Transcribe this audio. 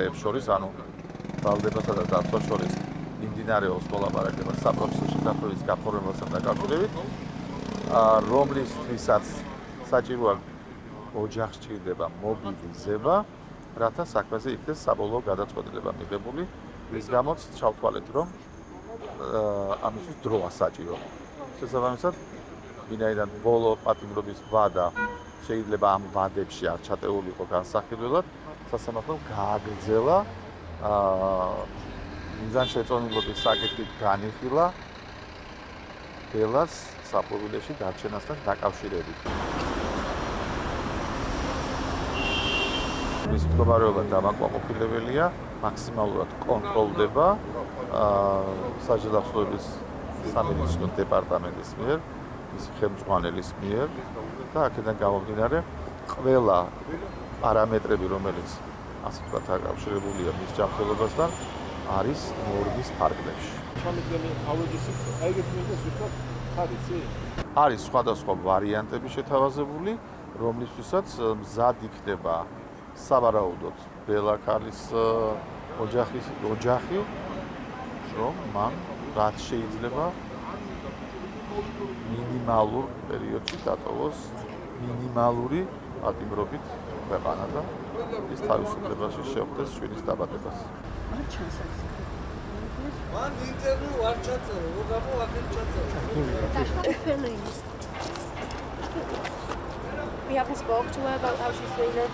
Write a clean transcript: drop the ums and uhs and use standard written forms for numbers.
მხარეებს შორის, ანუ ვალდებასა და დაცვას შორის მიმდინარეობს მოლაპარაკება საპროცესო შეთანხმების გაფორმებასთან დაკავშირებით, რომლისთვისაც საჭიროა ოჯახს სჭირდება მობილიზება, რათა საქმეზე იქნეს საბოლოო გადაწყვეტილება მიღებული, რის გამოც ჩავთვალეთ, რომ ამისთვის დროა საჭირო. შესაბამისად, ვინაიდან ბოლო პატიმრობის ვადა შეიძლება ამ ვადებში არ ჩატეულიყო განსახილველად, სასამართლომ გააგრძელა მიზანშეწონილობის საკითხით განიხილა ბელას საპრობილეში დარჩენასთან დაკავშირებით. მის მდგომარეობა დამაკმაყოფილებელია, მაქსიმალურად კონტროლდება საჯელახსოების სამედიცინო დეპარტამენტის მიერ, მისი ხელმძღვანელის მიერ და აქედან გამომდინარე ყველა პარამეტრები, რომელიც ასე ვთქვათ, დაკავშირებულია მის ჯანმრთელობასთან, არის ნორმის ფარგლებში. არის სხვადასხვა ვარიანტები შეთავაზებული, რომლისთვისაც მზად იქნება სავარაუდოდ ბელა ქალის ოჯახი, რომ მან რაც შეიძლება მინიმალურ პერიოდში დატოვოს მინიმალური პატიმრობით ქვეყანა და ის თავისუფლებაში შეხვდეს შვილის დაბადებას. მან ინტერვიუ არ ჩაწერა, რო გამოაკეთე ჩაწერა. We haven't spoken to her about how she's feeling.